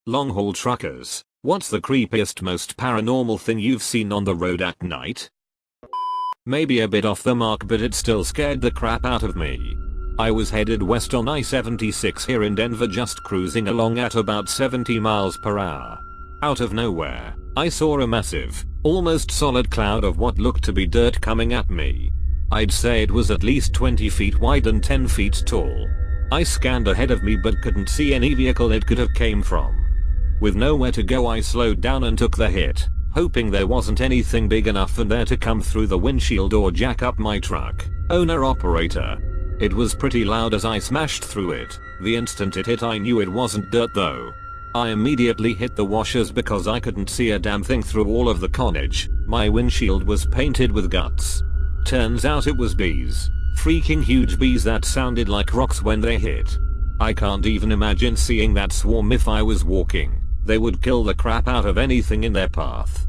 Long haul truckers, what's the creepiest, most paranormal thing you've seen on the road at night? Maybe a bit off the mark, but it still scared the crap out of me. I was headed west on I-76 here in Denver, just cruising along at about 70 miles per hour. Out of nowhere, I saw a massive, almost solid cloud of what looked to be dirt coming at me. I'd say it was at least 20 feet wide and 10 feet tall. I scanned ahead of me but couldn't see any vehicle it could have came from. With nowhere to go, I slowed down and took the hit, hoping there wasn't anything big enough in there to come through the windshield or jack up my truck. Owner-operator. It was pretty loud as I smashed through it. The instant it hit, I knew it wasn't dirt though. I immediately hit the washers because I couldn't see a damn thing through all of the carnage. My windshield was painted with guts. Turns out it was bees. Freaking huge bees that sounded like rocks when they hit. I can't even imagine seeing that swarm if I was walking. They would kill the crap out of anything in their path.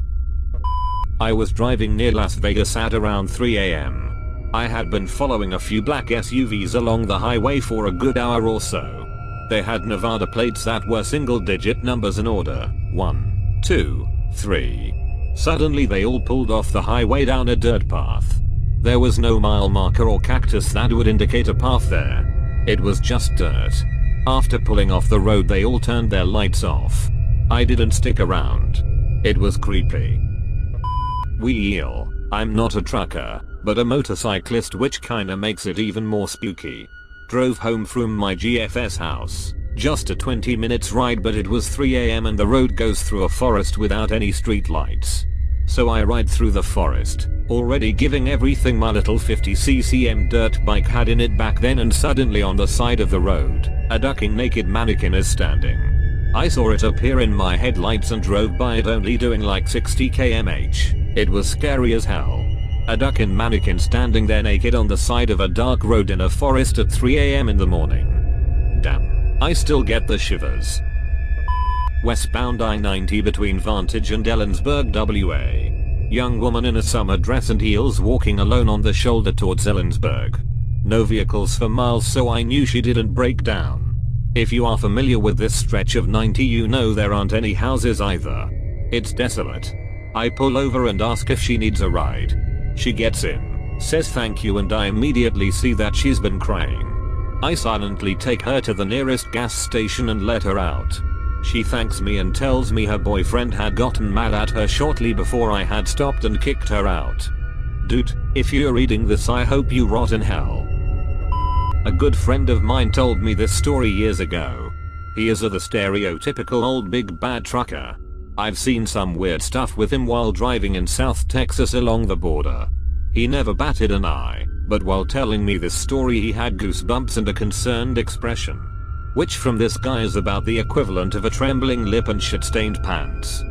I was driving near Las Vegas at around 3 AM. I had been following a few black SUVs along the highway for a good hour or so. They had Nevada plates that were single-digit numbers in order: 1, 2, 3. Suddenly they all pulled off the highway down a dirt path. There was no mile marker or cactus that would indicate a path there. It was just dirt. After pulling off the road, they all turned their lights off. I didn't stick around. It was creepy. Wheel. I'm not a trucker, but a motorcyclist, which kinda makes it even more spooky. Drove home from my GFS house. Just a 20 minutes ride, but it was 3 AM and the road goes through a forest without any street lights. So I ride through the forest, already giving everything my little 50cc dirt bike had in it back then, and suddenly on the side of the road, a ducking naked mannequin is standing. I saw it appear in my headlights and drove by it only doing like 60 km/h. It was scary as hell. A ducking mannequin standing there naked on the side of a dark road in a forest at 3 AM in the morning. Damn, I still get the shivers. Westbound I-90 between Vantage and Ellensburg, WA. Young woman in a summer dress and heels walking alone on the shoulder towards Ellensburg. No vehicles for miles, so I knew she didn't break down. If you are familiar with this stretch of 90, you know there aren't any houses either. It's desolate. I pull over and ask if she needs a ride. She gets in, says thank you, and I immediately see that she's been crying. I silently take her to the nearest gas station and let her out. She thanks me and tells me her boyfriend had gotten mad at her shortly before I had stopped and kicked her out. Dude, if you're reading this, I hope you rot in hell. A good friend of mine told me this story years ago. He is the stereotypical old big bad trucker. I've seen some weird stuff with him while driving in South Texas along the border. He never batted an eye, but while telling me this story he had goosebumps and a concerned expression. Which from this guy is about the equivalent of a trembling lip and shit-stained pants.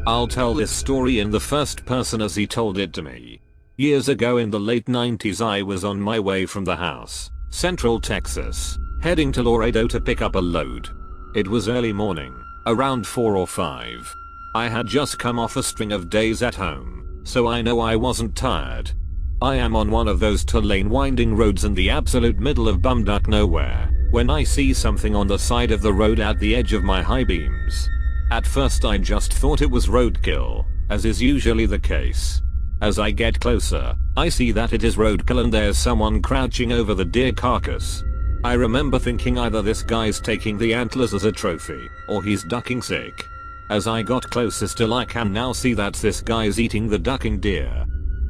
I'll tell this story in the first person as he told it to me. Years ago in the late 90s, I was on my way from the house, Central Texas, heading to Laredo to pick up a load. It was early morning, around 4 or 5. I had just come off a string of days at home, so I know I wasn't tired. I am on one of those 2-lane winding roads in the absolute middle of bumduck nowhere, when I see something on the side of the road at the edge of my high beams. At first I just thought it was roadkill, as is usually the case. As I get closer, I see that it is roadkill and there's someone crouching over the deer carcass. I remember thinking either this guy's taking the antlers as a trophy, or he's ducking sick. As I got closer still, I can now see that this guy's eating the ducking deer.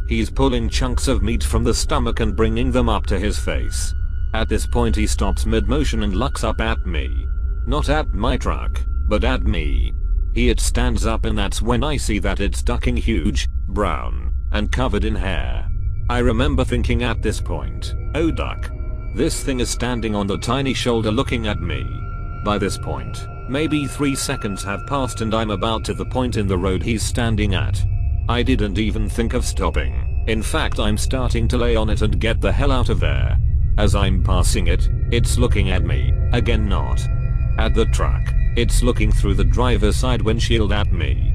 He's pulling chunks of meat from the stomach and bringing them up to his face. At this point he stops mid-motion and looks up at me. Not at my truck, but at me. It stands up, and that's when I see that it's ducking, huge, brown, and covered in hair. I remember thinking at this point, oh duck. This thing is standing on the tiny shoulder looking at me. By this point, maybe 3 seconds have passed and I'm about to the point in the road he's standing at. I didn't even think of stopping. In fact, I'm starting to lay on it and get the hell out of there. As I'm passing it, it's looking at me, again not at the truck. It's looking through the driver's side windshield at me.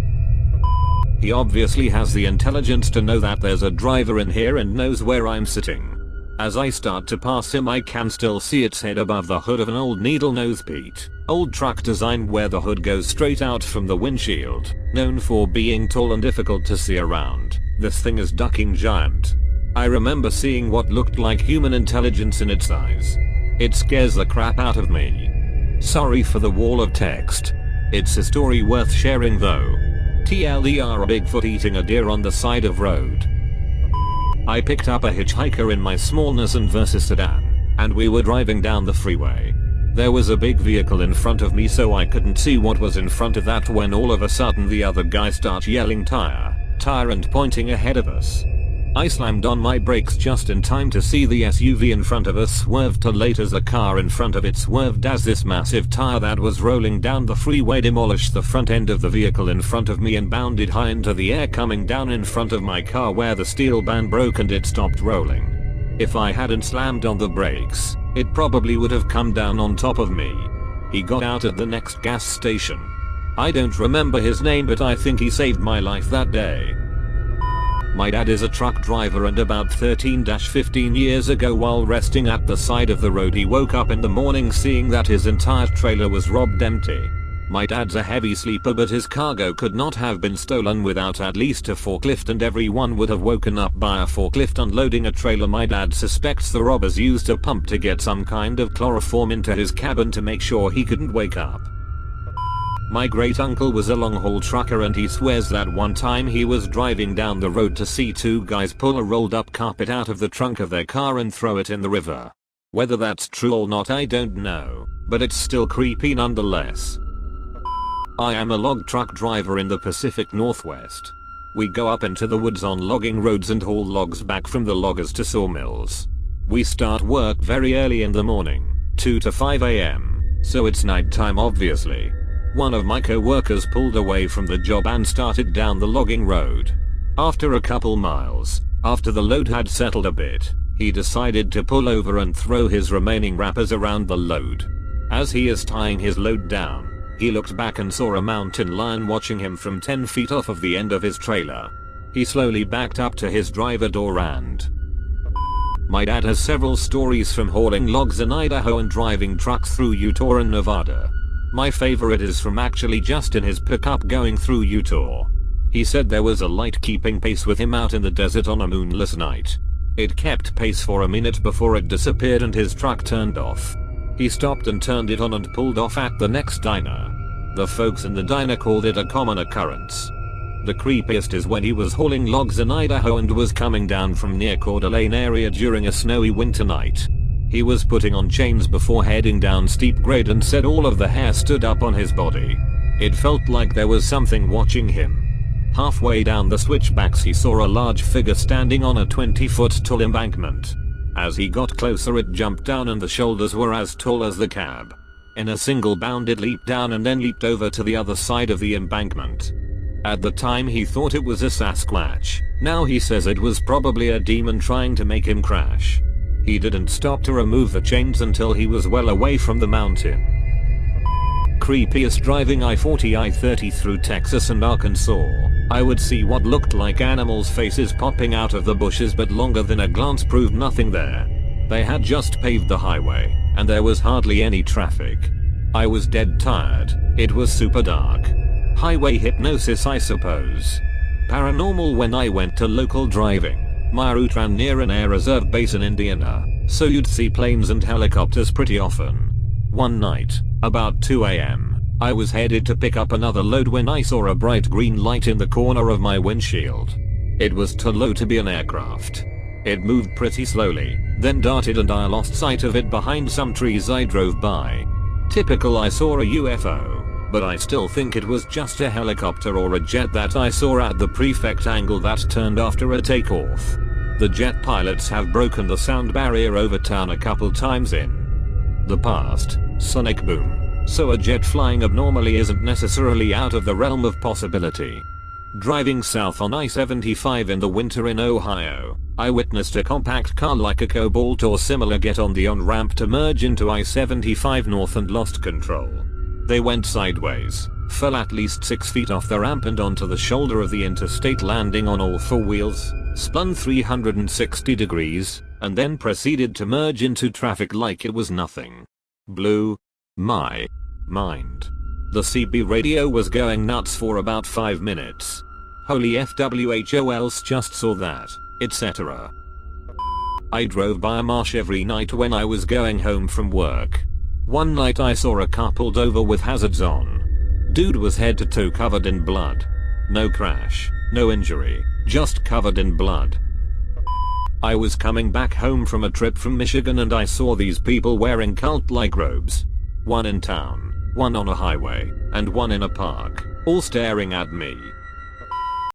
He obviously has the intelligence to know that there's a driver in here and knows where I'm sitting. As I start to pass him I can still see its head above the hood of an old needle nose Pete, old truck design where the hood goes straight out from the windshield, known for being tall and difficult to see around. This thing is ducking giant. I remember seeing what looked like human intelligence in its eyes. It scares the crap out of me. Sorry for the wall of text. It's a story worth sharing though. TLDR, a Bigfoot eating a deer on the side of road. I picked up a hitchhiker in my smallness and Versa sedan, and we were driving down the freeway. There was a big vehicle in front of me so I couldn't see what was in front of that when all of a sudden the other guy starts yelling tire, tire and pointing ahead of us. I slammed on my brakes just in time to see the SUV in front of us swerve to late as the car in front of it swerved as this massive tire that was rolling down the freeway demolished the front end of the vehicle in front of me and bounded high into the air coming down in front of my car where the steel band broke and it stopped rolling. If I hadn't slammed on the brakes, it probably would have come down on top of me. He got out at the next gas station. I don't remember his name but I think he saved my life that day. My dad is a truck driver and about 13-15 years ago while resting at the side of the road he woke up in the morning seeing that his entire trailer was robbed empty. My dad's a heavy sleeper but his cargo could not have been stolen without at least a forklift and everyone would have woken up by a forklift unloading a trailer. My dad suspects the robbers used a pump to get some kind of chloroform into his cabin to make sure he couldn't wake up. My great uncle was a long haul trucker and he swears that one time he was driving down the road to see two guys pull a rolled up carpet out of the trunk of their car and throw it in the river. Whether that's true or not I don't know, but it's still creepy nonetheless. I am a log truck driver in the Pacific Northwest. We go up into the woods on logging roads and haul logs back from the loggers to sawmills. We start work very early in the morning, 2 to 5 AM, so it's nighttime obviously. One of my co-workers pulled away from the job and started down the logging road. After a couple miles, after the load had settled a bit, he decided to pull over and throw his remaining wrappers around the load. As he is tying his load down, he looked back and saw a mountain lion watching him from 10 feet off of the end of his trailer. He slowly backed up to his driver door and... My dad has several stories from hauling logs in Idaho and driving trucks through Utah and Nevada. My favorite is from actually just in his pickup going through Utah. He said there was a light keeping pace with him out in the desert on a moonless night. It kept pace for a minute before it disappeared and his truck turned off. He stopped and turned it on and pulled off at the next diner. The folks in the diner called it a common occurrence. The creepiest is when he was hauling logs in Idaho and was coming down from near Coeur d'Alene area during a snowy winter night. He was putting on chains before heading down steep grade and said all of the hair stood up on his body. It felt like there was something watching him. Halfway down the switchbacks he saw a large figure standing on a 20-foot tall embankment. As he got closer it jumped down and the shoulders were as tall as the cab. In a single bound it leaped down and then leaped over to the other side of the embankment. At the time he thought it was a Sasquatch. Now he says it was probably a demon trying to make him crash. He didn't stop to remove the chains until he was well away from the mountain. Creepiest: driving I-40 I-30 through Texas and Arkansas. I would see what looked like animals' faces popping out of the bushes but longer than a glance proved nothing there. They had just paved the highway, and there was hardly any traffic. I was dead tired. It was super dark. Highway hypnosis I suppose. Paranormal: when I went to local driving, my route ran near an air reserve base in Indiana, so you'd see planes and helicopters pretty often. One night, about 2 AM, I was headed to pick up another load when I saw a bright green light in the corner of my windshield. It was too low to be an aircraft. It moved pretty slowly, then darted and I lost sight of it behind some trees I drove by. Typical, I saw a UFO, but I still think it was just a helicopter or a jet that I saw at the prefect angle that turned after a takeoff. The jet pilots have broken the sound barrier over town a couple times in the past. Sonic boom. So a jet flying abnormally isn't necessarily out of the realm of possibility. Driving south on I-75 in the winter in Ohio, I witnessed a compact car like a Cobalt or similar get on the on-ramp to merge into I-75 north and lost control. They went sideways, Fell at least 6 feet off the ramp and onto the shoulder of the interstate, landing on all 4 wheels, spun 360 degrees, and then proceeded to merge into traffic like it was nothing. Blew my mind. The CB radio was going nuts for about 5 minutes. Holy FWHO else just saw that, etc. I drove by a marsh every night when I was going home from work. One night I saw a car pulled over with hazards on. Dude was head to toe covered in blood. No crash, no injury, just covered in blood. I was coming back home from a trip from Michigan and I saw these people wearing cult-like robes. One in town, one on a highway, and one in a park, all staring at me.